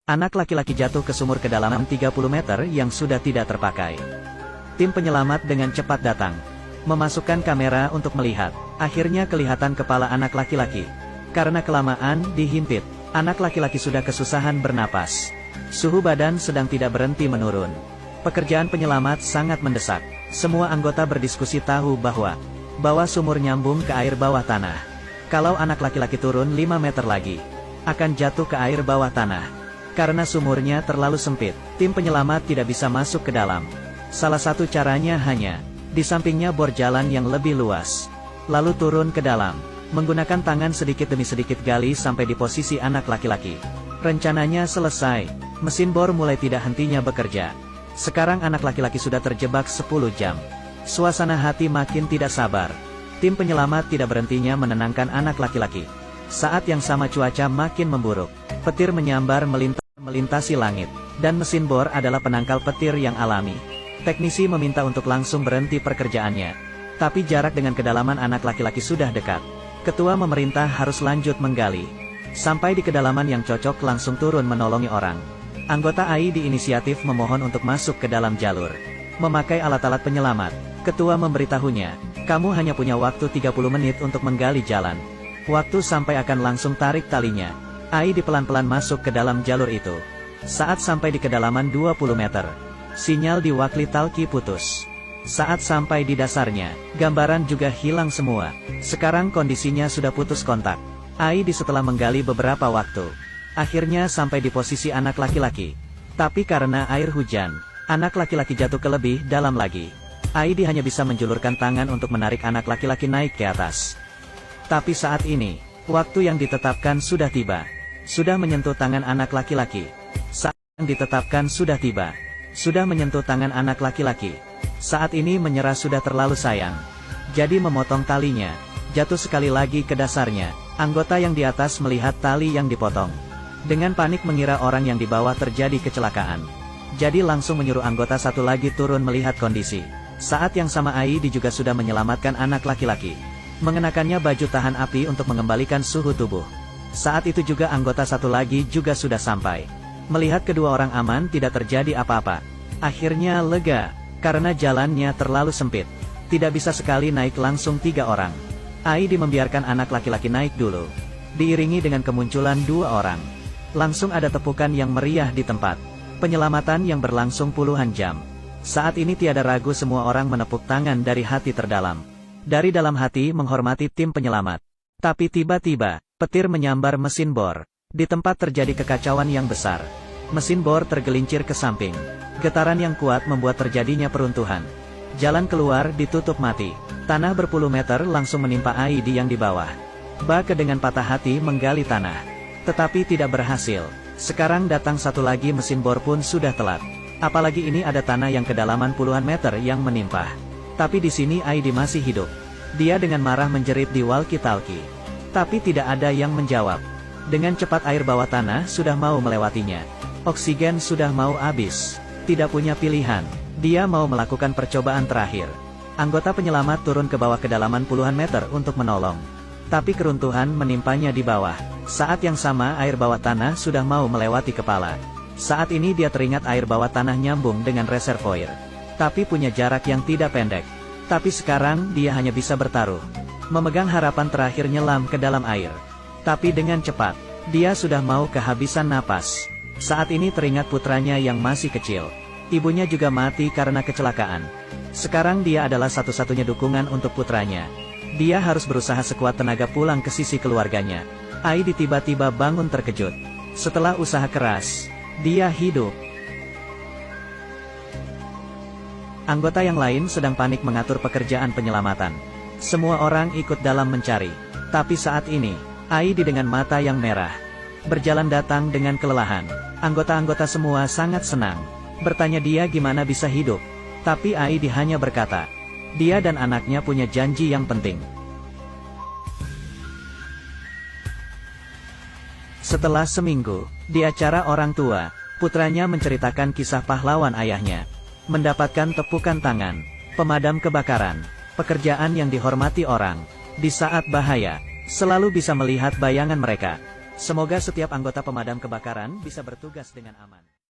Anak laki-laki jatuh ke sumur kedalaman 30 meter yang sudah tidak terpakai. Tim penyelamat dengan cepat datang. Memasukkan kamera untuk melihat. Akhirnya kelihatan kepala anak laki-laki. Karena kelamaan dihimpit, anak laki-laki sudah kesusahan bernapas. Suhu badan sedang tidak berhenti menurun. Pekerjaan penyelamat sangat mendesak. Semua anggota berdiskusi tahu bahwa sumur nyambung ke air bawah tanah. Kalau anak laki-laki turun 5 meter lagi, akan jatuh ke air bawah tanah. Karena sumurnya terlalu sempit, tim penyelamat tidak bisa masuk ke dalam. Salah satu caranya hanya di sampingnya bor jalan yang lebih luas. Lalu turun ke dalam, menggunakan tangan sedikit demi sedikit gali sampai di posisi anak laki-laki. Rencananya selesai, mesin bor mulai tidak hentinya bekerja. Sekarang anak laki-laki sudah terjebak 10 jam. Suasana hati makin tidak sabar. Tim penyelamat tidak berhentinya menenangkan anak laki-laki. Saat yang sama cuaca makin memburuk. Petir menyambar melintasi langit, dan mesin bor adalah penangkal petir yang alami. Teknisi meminta untuk langsung berhenti pekerjaannya. Tapi jarak dengan kedalaman anak laki-laki sudah dekat. Ketua memerintah harus lanjut menggali. Sampai di kedalaman yang cocok langsung turun menolongi orang. Anggota AI diinisiatif memohon untuk masuk ke dalam jalur. Memakai alat-alat penyelamat. Ketua memberitahunya, kamu hanya punya waktu 30 menit untuk menggali jalan. Waktu sampai akan langsung tarik talinya. AI pelan-pelan masuk ke dalam jalur itu. Saat sampai di kedalaman 20 meter, sinyal di walkie-talkie putus. Saat sampai di dasarnya, gambaran juga hilang semua. Sekarang kondisinya sudah putus kontak. AI setelah menggali beberapa waktu, akhirnya sampai di posisi anak laki-laki. Tapi karena air hujan, anak laki-laki jatuh ke lebih dalam lagi. AI hanya bisa menjulurkan tangan untuk menarik anak laki-laki naik ke atas. Tapi saat ini, waktu yang ditetapkan sudah tiba. Sudah menyentuh tangan anak laki-laki. Saat yang ditetapkan sudah tiba. Sudah menyentuh tangan anak laki-laki. Saat ini menyerah sudah terlalu sayang. Jadi memotong talinya. Jatuh sekali lagi ke dasarnya. Anggota yang di atas melihat tali yang dipotong. Dengan panik mengira orang yang di bawah terjadi kecelakaan. Jadi langsung menyuruh anggota satu lagi turun melihat kondisi. Saat yang sama Aidi juga sudah menyelamatkan anak laki-laki. Mengenakannya baju tahan api untuk mengembalikan suhu tubuh. Saat itu juga anggota satu lagi juga sudah sampai. Melihat kedua orang aman tidak terjadi apa-apa. Akhirnya lega, karena jalannya terlalu sempit. Tidak bisa sekali naik langsung 3 orang. Aidi membiarkan anak laki-laki naik dulu. Diiringi dengan kemunculan 2 orang. Langsung ada tepukan yang meriah di tempat. Penyelamatan yang berlangsung puluhan jam. Saat ini tiada ragu semua orang menepuk tangan dari hati terdalam. Dari dalam hati menghormati tim penyelamat. Tapi tiba-tiba, petir menyambar mesin bor. Di tempat terjadi kekacauan yang besar. Mesin bor tergelincir ke samping. Getaran yang kuat membuat terjadinya peruntuhan. Jalan keluar ditutup mati. Tanah berpuluh meter langsung menimpa Aidi yang di bawah. Bake dengan patah hati menggali tanah. Tetapi tidak berhasil. Sekarang datang satu lagi mesin bor pun sudah telat. Apalagi ini ada tanah yang kedalaman puluhan meter yang menimpa. Tapi di sini Aidi masih hidup. Dia dengan marah menjerit di walkie-talkie. Tapi tidak ada yang menjawab. Dengan cepat air bawah tanah sudah mau melewatinya. Oksigen sudah mau habis. Tidak punya pilihan. Dia mau melakukan percobaan terakhir. Anggota penyelamat turun ke bawah kedalaman puluhan meter untuk menolong. Tapi keruntuhan menimpanya di bawah. Saat yang sama air bawah tanah sudah mau melewati kepala. Saat ini dia teringat air bawah tanah nyambung dengan reservoir. Tapi punya jarak yang tidak pendek. Tapi sekarang dia hanya bisa bertaruh. Memegang harapan terakhir nyelam ke dalam air. Tapi dengan cepat, dia sudah mau kehabisan napas. Saat ini teringat putranya yang masih kecil. Ibunya juga mati karena kecelakaan. Sekarang dia adalah satu-satunya dukungan untuk putranya. Dia harus berusaha sekuat tenaga pulang ke sisi keluarganya. Aidi tiba-tiba bangun terkejut. Setelah usaha keras, dia hidup. Anggota yang lain sedang panik mengatur pekerjaan penyelamatan. Semua orang ikut dalam mencari. Tapi saat ini, Aidi dengan mata yang merah. Berjalan datang dengan kelelahan. Anggota-anggota semua sangat senang. Bertanya dia gimana bisa hidup. Tapi Aidi hanya berkata, dia dan anaknya punya janji yang penting. Setelah seminggu, di acara orang tua, putranya menceritakan kisah pahlawan ayahnya. Mendapatkan tepukan tangan, pemadam kebakaran, pekerjaan yang dihormati orang. Di saat bahaya, selalu bisa melihat bayangan mereka. Semoga setiap anggota pemadam kebakaran bisa bertugas dengan aman.